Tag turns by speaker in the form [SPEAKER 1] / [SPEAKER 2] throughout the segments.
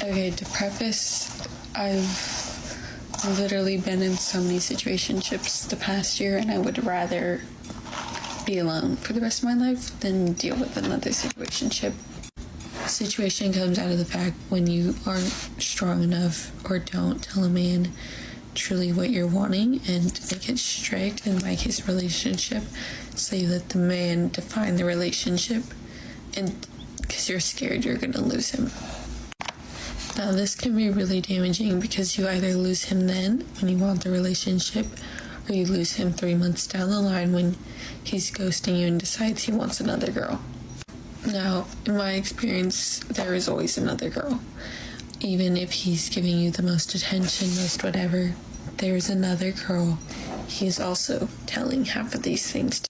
[SPEAKER 1] Okay, to preface, I've literally been in so many situationships the past year, and I would rather be alone for the rest of my life than deal with another situationship. Situation comes out of the fact when you aren't strong enough or don't tell a man truly what you're wanting and make it strict, in my case relationship, so you let the man define the relationship, and because you're scared you're going to lose him. Now this can be really damaging because you either lose him then when you want the relationship, or you lose him 3 months down the line when he's ghosting you and decides he wants another girl. Now, in my experience, there is always another girl. Even if he's giving you the most attention, most whatever, there's another girl he's also telling half of these things to.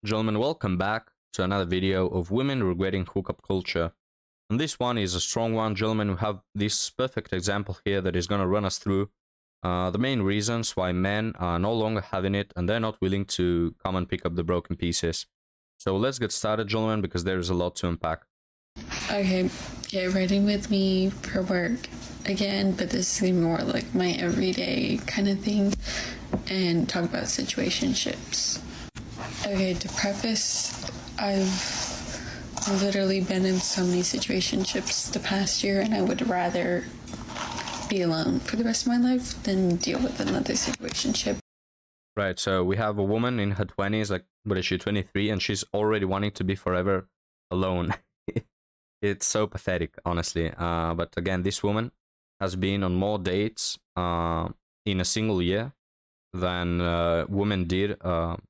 [SPEAKER 2] Gentlemen, welcome back to another video of women regretting hookup culture. And this one is a strong one, gentlemen. We have this perfect example here that is going to run us through the main reasons why men are no longer having it and they're not willing to come and pick up the broken pieces. So let's get started, gentlemen, because there is a lot to unpack.
[SPEAKER 1] Okay, get ready with me for work again, but this is going to be more like my everyday kind of thing, and talk about situationships. Okay, to preface, I've literally been in so many situationships the past year, and I would rather be alone for the rest of my life than deal with another situationship.
[SPEAKER 2] Right, so we have a woman in her 20s, like, what is she, 23, and she's already wanting to be forever alone. It's so pathetic, honestly. But again, this woman has been on more dates in a single year than women did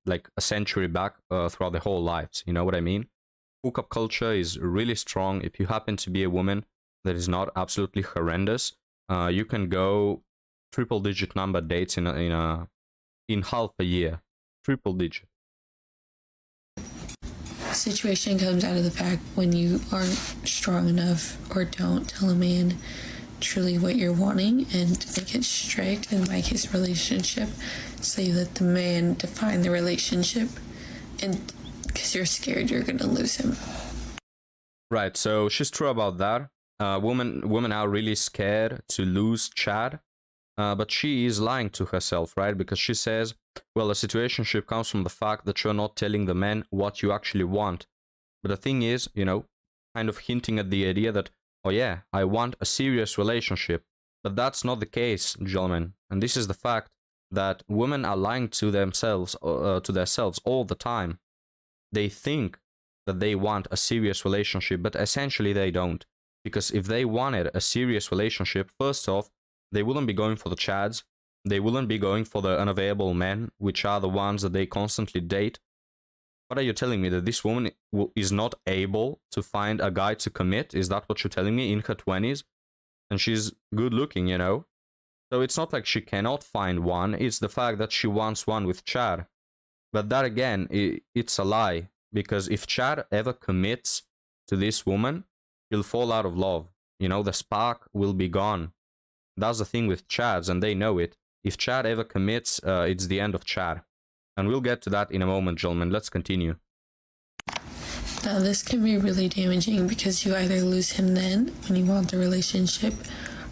[SPEAKER 2] like a century back throughout their whole lives. You know what I mean? Hookup culture is really strong. If you happen to be a woman that is not absolutely horrendous, you can go triple-digit number dates in half a year. Triple-digit.
[SPEAKER 1] Situation comes out of the fact when you aren't strong enough or don't tell a man truly what you're wanting and make it strict, in my case relationship, so you let the man define the relationship, and because you're scared you're going to lose him.
[SPEAKER 2] Right, so she's true about that. Women are really scared to lose Chad, but she is lying to herself, right? Because she says, well, a situationship comes from the fact that you're not telling the man what you actually want. But the thing is, you know, kind of hinting at the idea that, oh yeah, I want a serious relationship. But that's not the case, gentlemen. And this is the fact that women are lying to themselves all the time. They think that they want a serious relationship, but essentially they don't. Because if they wanted a serious relationship, first off, they wouldn't be going for the Chads. They wouldn't be going for the unavailable men, which are the ones that they constantly date. What are you telling me? That this woman is not able to find a guy to commit? Is that what you're telling me? In her 20s? And she's good looking, you know? So it's not like she cannot find one. It's the fact that she wants one with Chad. But that, again, it's a lie. Because if Chad ever commits to this woman, he'll fall out of love. You know, the spark will be gone. That's the thing with Chads, and they know it. If Chad ever commits, it's the end of Chad. And we'll get to that in a moment, gentlemen. Let's continue.
[SPEAKER 1] Now this can be really damaging because you either lose him then when you want the relationship,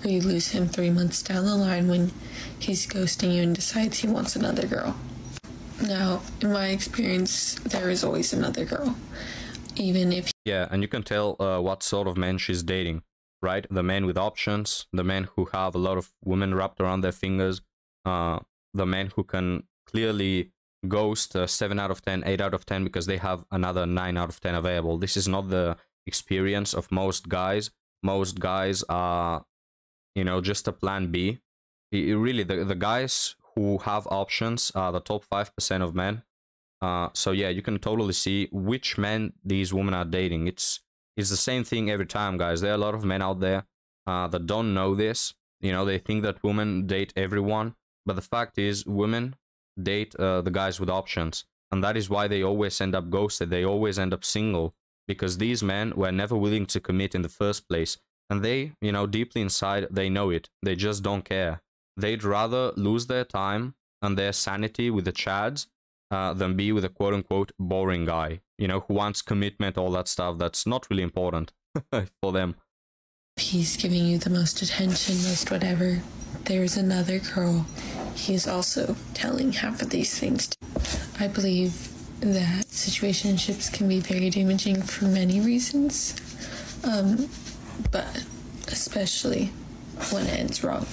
[SPEAKER 1] or you lose him 3 months down the line when he's ghosting you and decides he wants another girl. Now, in my experience, there is always another girl. Even if...
[SPEAKER 2] Yeah, and you can tell what sort of men she's dating, right? The men with options, the men who have a lot of women wrapped around their fingers, the men who can clearly ghost 7 out of 10, 8 out of 10 because they have another 9 out of 10 available. This is not the experience of most guys. Most guys are, you know, just a plan B. Really, the guys who have options are the top 5% of men. So yeah, you can totally see which men these women are dating. It's the same thing every time, guys. There are a lot of men out there that don't know this. You know, they think that women date everyone. But the fact is, women date the guys with options. And that is why they always end up ghosted. They always end up single. Because these men were never willing to commit in the first place. And they, you know, deeply inside, they know it. They just don't care. they'd rather lose their time and their sanity with the chads than be with a quote-unquote boring guy, you know, who wants commitment, all that stuff that's not really important for them.
[SPEAKER 1] He's giving you the most attention, most whatever. There's another girl he's also telling half of these things to. I believe that situationships can be very damaging for many reasons, but especially when it ends wrong.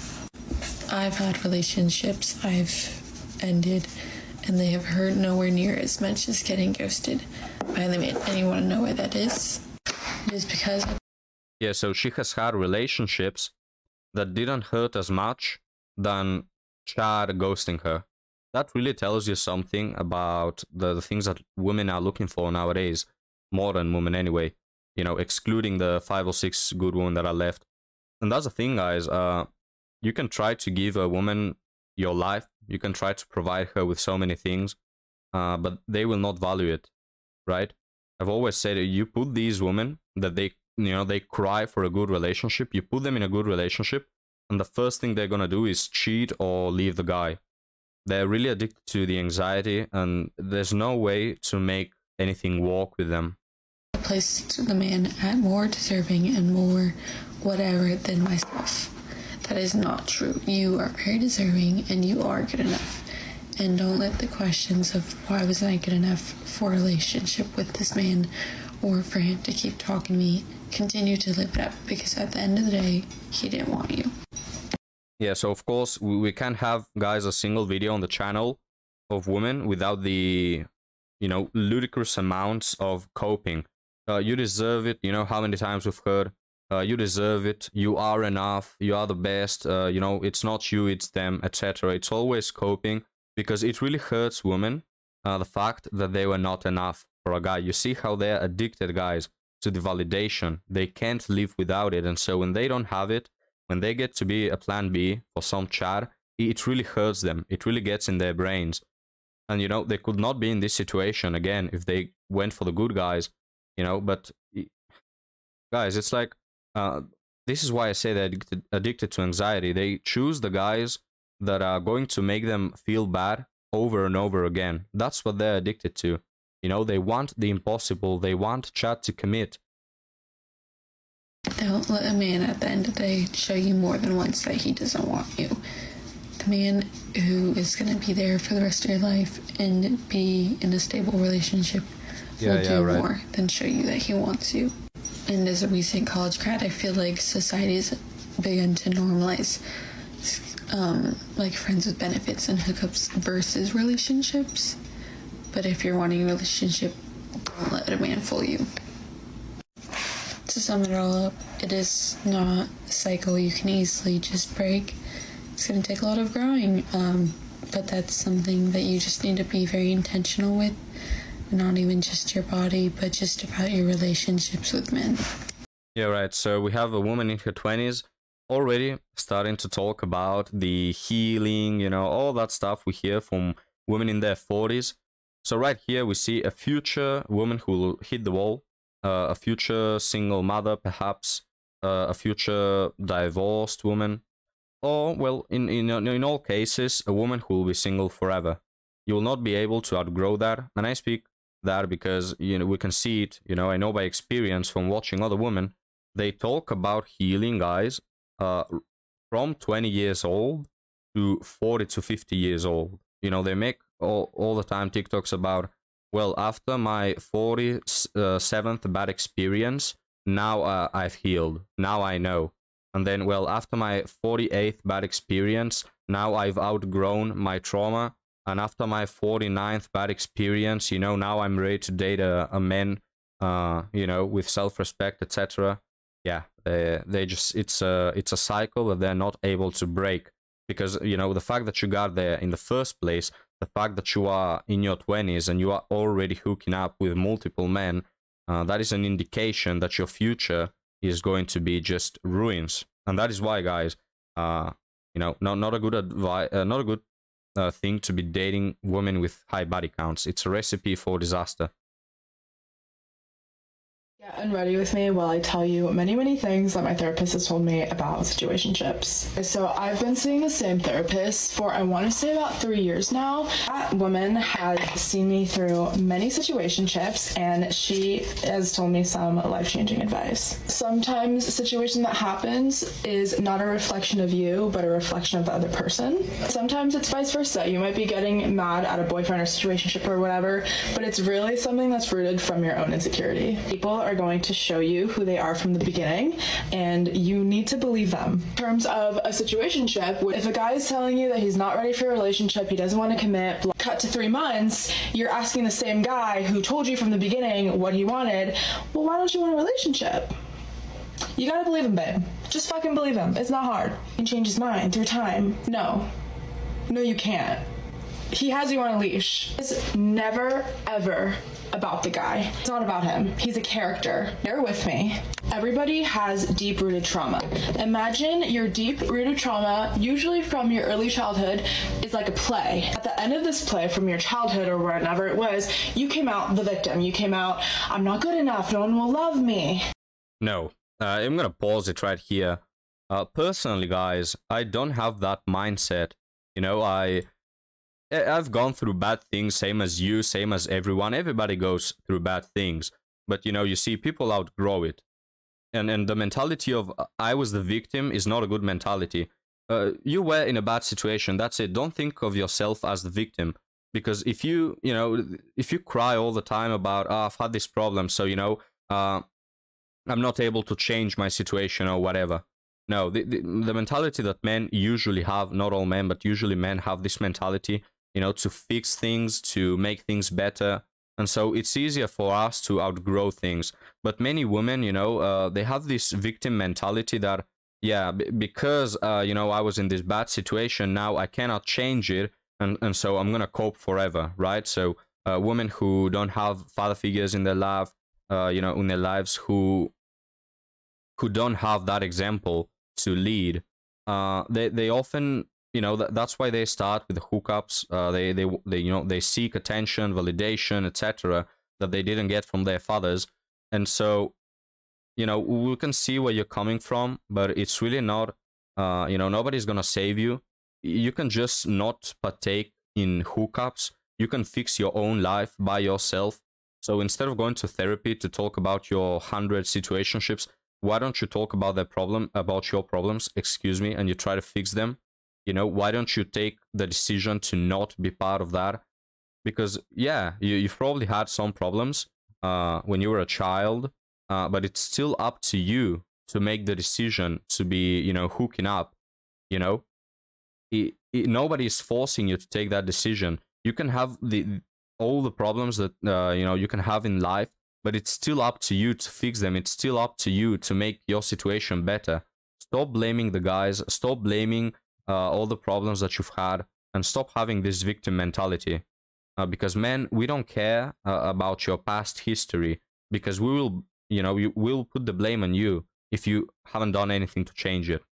[SPEAKER 1] I've had relationships I've ended, and they have hurt nowhere near as much as getting ghosted by the man. And you want to know why that is? It is because...
[SPEAKER 2] Yeah, so she has had relationships that didn't hurt as much than Chad ghosting her. That really tells you something about the things that women are looking for nowadays. Modern women anyway. You know, excluding the 5 or 6 good women that are left. And that's the thing, guys. You can try to give a woman your life. You can try to provide her with so many things. But they will not value it, right? I've always said you put these women that they cry for a good relationship. You put them in a good relationship, and the first thing they're gonna do is cheat or leave the guy. They're really addicted to the anxiety, and there's no way to make anything work with them.
[SPEAKER 1] Placed the man at more deserving and more whatever than myself. That is not true. You are very deserving, and you are good enough. And don't let the questions of why was I good enough for a relationship with this man, or for him to keep talking to me, continue to live it up, because at the end of the day, he didn't want you.
[SPEAKER 2] Yeah, so of course, we can't have, guys, a single video on the channel of women without the, ludicrous amounts of coping. You deserve it, how many times we've heard, you deserve it, you are enough, you are the best, it's not you, it's them, etc. It's always coping, because it really hurts women, the fact that they were not enough for a guy. You see how they're addicted, guys, to the validation. They can't live without it, and so when they don't have it, when they get to be a plan B for some chat, it really hurts them. It really gets in their brains. And, they could not be in this situation again if they went for the good guys, but guys, it's like, this is why I say they're addicted to anxiety. They choose the guys that are going to make them feel bad over and over again. That's what they're addicted to. They want the impossible. They want chat to commit.
[SPEAKER 1] Don't let a man at the end of the day show you more than once that he doesn't want you. The man who is going to be there for the rest of your life and be in a stable relationship will do more than show you that he wants you. And as a recent college grad, I feel like society's begun to normalize like friends with benefits and hookups versus relationships. But if you're wanting a relationship, don't let a man fool you. To sum it all up, it is not a cycle you can easily just break. It's going to take a lot of growing, but that's something that you just need to be very intentional with. Not even just your body, but just about your relationships with men.
[SPEAKER 2] Yeah, right. So we have a woman in her 20s already starting to talk about the healing, all that stuff we hear from women in their 40s. So right here we see a future woman who will hit the wall. A future single mother, perhaps, a future divorced woman, or, well, in all cases, a woman who will be single forever. You will not be able to outgrow that, and I speak that because, we can see it, I know by experience from watching other women, they talk about healing, guys, from 20 years old to 40 to 50 years old. They make all the time TikToks about, well, after my 47th bad experience, now I've healed. Now I know. And then, well, after my 48th bad experience, now I've outgrown my trauma. And after my 49th bad experience, now I'm ready to date a man, with self-respect, etc. Yeah, they just, it's a cycle that they're not able to break. Because, the fact that you got there in the first place, the fact that you are in your 20s and you are already hooking up with multiple men, that is an indication that your future is going to be just ruins. And that is why, guys, not a good advice, not a good thing to be dating women with high body counts. It's a recipe for disaster.
[SPEAKER 3] Get unready with me while I tell you many things that my therapist has told me about situationships. So I've been seeing the same therapist for, I want to say, about 3 years now. That woman has seen me through many situationships, and she has told me some life-changing advice. Sometimes a situation that happens is not a reflection of you, but a reflection of the other person. Sometimes it's vice versa. You might be getting mad at a boyfriend or situationship or whatever, but it's really something that's rooted from your own insecurity. People are going to show you who they are from the beginning, and you need to believe them. In terms of a situationship, if a guy is telling you that he's not ready for a relationship, he doesn't want to commit, cut to 3 months, you're asking the same guy who told you from the beginning what he wanted, well, why don't you want a relationship? You gotta believe him, babe. Just fucking believe him. It's not hard. He can change his mind through time. No, you can't. He has you on a leash. It's never, ever about the guy. It's not about him. He's a character. Bear with me. Everybody has deep-rooted trauma. Imagine your deep-rooted trauma, usually from your early childhood, is like a play. At the end of this play from your childhood or wherever it was, you came out the victim. You came out, I'm not good enough. No one will love me.
[SPEAKER 2] No, I'm gonna pause it right here. Personally, guys, I don't have that mindset. You know, I've gone through bad things, same as you, same as everyone. Everybody goes through bad things. But, you know, you see, people outgrow it. And the mentality of I was the victim is not a good mentality. You were in a bad situation, that's it. Don't think of yourself as the victim. Because if you cry all the time about, I've had this problem, so, I'm not able to change my situation or whatever. No, the mentality that men usually have, not all men, but usually men have this mentality, to fix things, to make things better. And so it's easier for us to outgrow things. But many women, they have this victim mentality that, yeah, because, I was in this bad situation, now I cannot change it. And so I'm going to cope forever, right? So women who don't have father figures in their life, in their lives, who don't have that example to lead, they often, that's why they start with the hookups. They seek attention, validation, etc. that they didn't get from their fathers. And so, we can see where you're coming from, but it's really not, nobody's gonna save you. You can just not partake in hookups. You can fix your own life by yourself. So instead of going to therapy to talk about your 100 situationships, why don't you talk about your problems, and you try to fix them? Why don't you take the decision to not be part of that? Because, yeah, you've probably had some problems when you were a child, but it's still up to you to make the decision to be, hooking up, Nobody is forcing you to take that decision. You can have all the problems that, you can have in life, but it's still up to you to fix them. It's still up to you to make your situation better. Stop blaming the guys. Stop blaming all the problems that you've had, and stop having this victim mentality. Because men, we don't care about your past history, because we will put the blame on you if you haven't done anything to change it.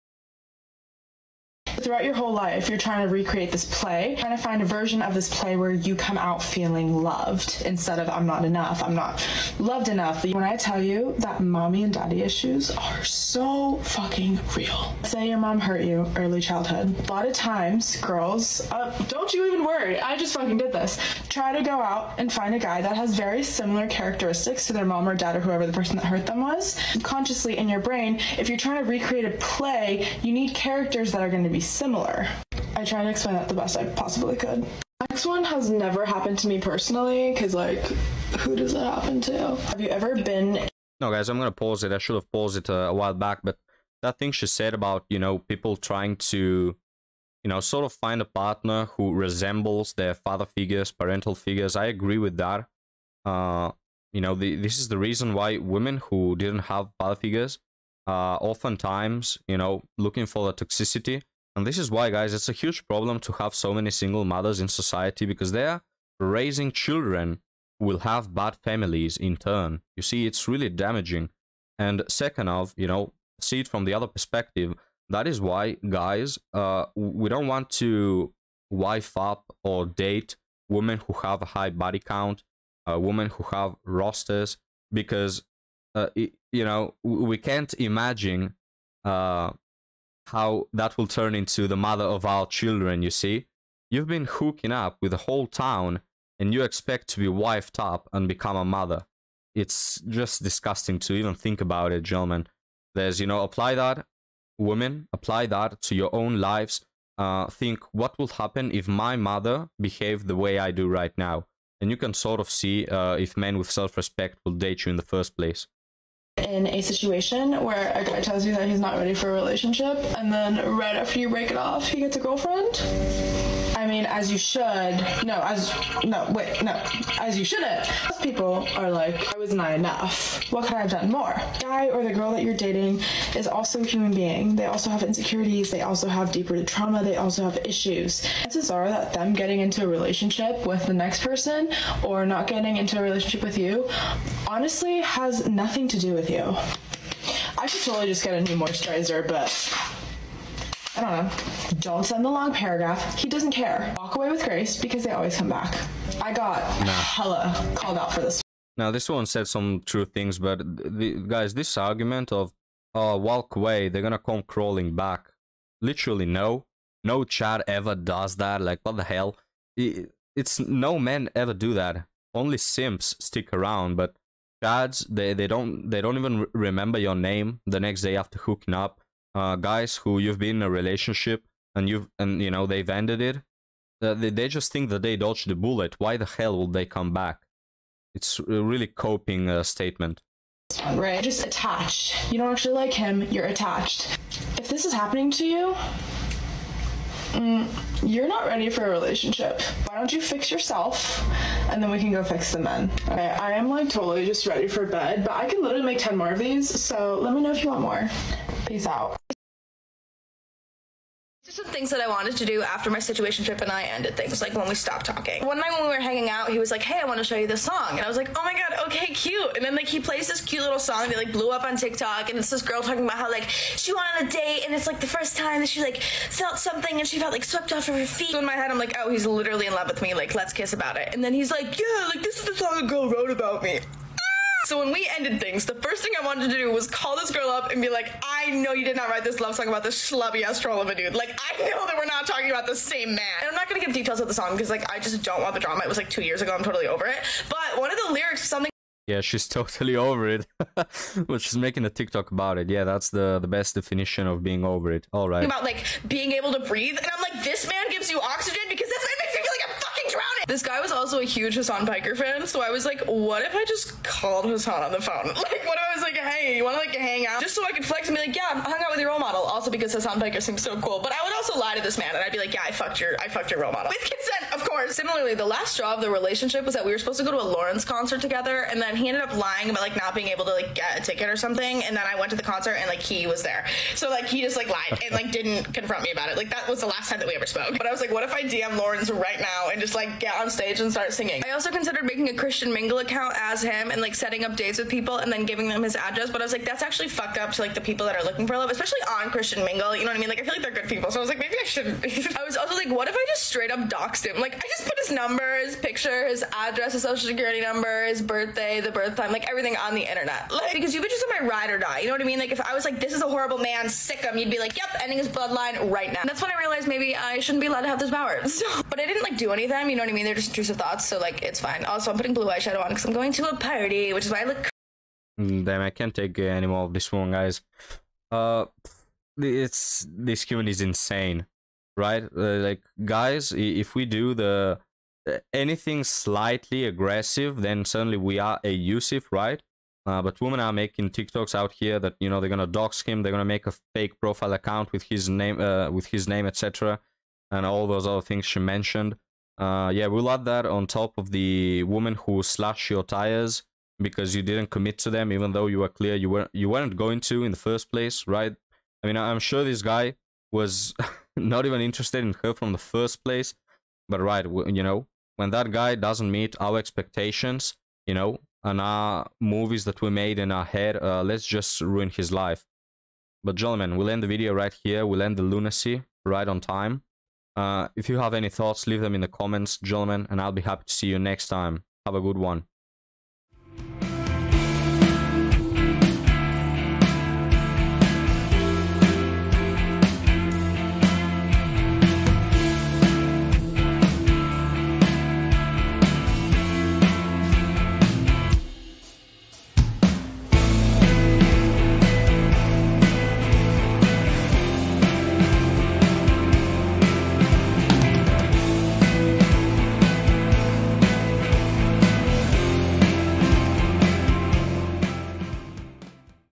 [SPEAKER 3] Throughout your whole life, you're trying to recreate this play, trying to find a version of this play where you come out feeling loved instead of I'm not enough, I'm not loved enough. When I tell you that mommy and daddy issues are so fucking real. Say your mom hurt you early childhood. A lot of times, girls, don't you even worry, I just fucking did this. Try to go out and find a guy that has very similar characteristics to their mom or dad or whoever the person that hurt them was. Consciously in your brain, if you're trying to recreate a play, you need characters that are going to be similar. I try to explain that the best I possibly could. Next one has never happened to me personally, because, who does that happen to? Have you ever been...
[SPEAKER 2] No, guys, I'm going to pause it. I should have paused it a while back, but that thing she said about, people trying to, sort of find a partner who resembles their father figures, parental figures, I agree with that. This is the reason why women who didn't have father figures are oftentimes, looking for the toxicity. And this is why, guys, it's a huge problem to have so many single mothers in society, because they're raising children who will have bad families in turn. You see, it's really damaging. And second of, see it from the other perspective. That is why, guys, we don't want to wife up or date women who have a high body count, women who have rosters, because you know, we can't imagine how that will turn into the mother of our children, you see. You've been hooking up with the whole town, and you expect to be wifed up and become a mother. It's just disgusting to even think about it, gentlemen. There's, you know, apply that, women, apply that to your own lives. Think, what will happen if my mother behaved the way I do right now? And you can sort of see if men with self-respect will date you in the first place.
[SPEAKER 3] In a situation where a guy tells you that he's not ready for a relationship, and then right after you break it off, he gets a girlfriend? I mean, as you should. As you shouldn't. Most people are like, why wasn't I enough? What could I have done more? The guy or the girl that you're dating is also a human being. They also have insecurities. They also have deeper trauma. They also have issues. Chances are that them getting into a relationship with the next person or not getting into a relationship with you honestly has nothing to do with you. I should totally just get a new moisturizer, but I don't know. Don't send the long paragraph. He doesn't care. Walk away with grace because they always come back. I got hella called out for this.
[SPEAKER 2] Now, this one said some true things, but guys, this argument of walk away, they're gonna come crawling back. Literally, no Chad ever does that. Like, what the hell? It's no men ever do that. Only simps stick around, but Chads, they don't even remember your name the next day after hooking up. Guys who you've been in a relationship and you know they've ended it, they just think that they dodged the bullet. Why the hell will they come back? It's a really coping statement.
[SPEAKER 3] Right, just attached. You don't actually like him, you're attached. If this is happening to you, you're not ready for a relationship. Why don't you fix yourself and then we can go fix the men. Okay, I am like totally just ready for bed, but I can literally make 10 more of these, so let me know if you want more. Peace out.
[SPEAKER 4] Just some things that I wanted to do after my situationship and I ended things, like when we stopped talking. One night when we were hanging out, he was like, hey, I want to show you this song. And I was like, oh my god, okay, cute. And then like he plays this cute little song that like blew up on TikTok, and it's this girl talking about how like she went on a date and it's like the first time that she like felt something and she felt like swept off of her feet. So in my head, I'm like, oh, he's literally in love with me, like let's kiss about it. And then he's like, yeah, like this is the song a girl wrote about me. So when we ended things, the first thing I wanted to do was call this girl up and be like, I know you did not write this love song about this schlubby ass troll of a dude. Like, I know that we're not talking about the same man. And I'm not gonna give details of the song because like I just don't want the drama. It was like 2 years ago. I'm totally over it. But one of the lyrics is something.
[SPEAKER 2] Yeah, she's totally over it. But she's making a TikTok about it. Yeah, that's the best definition of being over it. All right.
[SPEAKER 4] About like being able to breathe. And I'm like, this man gives you oxygen because this man makes me feel like I'm fucking drowning. This guy was also a huge Hassan Piker fan. So I was like, what if I just called Hassan on the phone? Like, what if I was like, hey, you want to like hang out? Just so I could flex and be like, yeah, I hung out with your role model. Also because Hassan Piker seems so cool. But I would also lie to this man and I'd be like, yeah, I fucked your role model. With consent, of course. Similarly, the last straw of the relationship was that we were supposed to go to a Lawrence concert together, and then he ended up lying about like not being able to like get a ticket or something, and then I went to the concert and like he was there. So like he just like lied and like didn't confront me about it. Like that was the last time that we ever spoke. But I was like, what if I DM Lawrence right now and just like get on stage and start singing? I also considered making a Christian Mingle account as him and like setting up dates with people and then giving them his address, but I was like, that's actually fucked up to like the people that are looking for love, especially on Christian Mingle, you know what I mean? Like I feel like they're good people, so I was like, maybe I shouldn't. I was also like, what if I just straight up doxed him? Like I just put his number, his picture, his address, his social security number, his birthday, the birth time, like everything on the internet. Like, because you bitches are my ride or die, you know what I mean? Like if I was like, this is a horrible man, sick him, you'd be like, yep, ending his bloodline right now. And that's when I realized maybe I shouldn't be allowed to have this power. So, but I didn't like do any of them, you know what I mean? They're just intrusive thoughts, so like it's fine. Also, I'm putting blue eyeshadow on because I'm going to a party, which is why I look.
[SPEAKER 2] Damn, I can't take any more of this one, guys. This human is insane, right? Like, guys, if we do the anything slightly aggressive, then suddenly we are abusive, right? But women are making TikToks out here that, you know, they're gonna dox him, they're gonna make a fake profile account with his name, etc., and all those other things she mentioned. Yeah, we'll add that on top of the woman who slashed your tires because you didn't commit to them, even though you were clear you weren't going to in the first place, right? I mean, I'm sure this guy was not even interested in her from the first place, but right, you know, when that guy doesn't meet our expectations, you know, and our movies that we made in our head, let's just ruin his life. But gentlemen, we'll end the video right here. We'll end the lunacy right on time. If you have any thoughts, leave them in the comments, gentlemen, and I'll be happy to see you next time. Have a good one.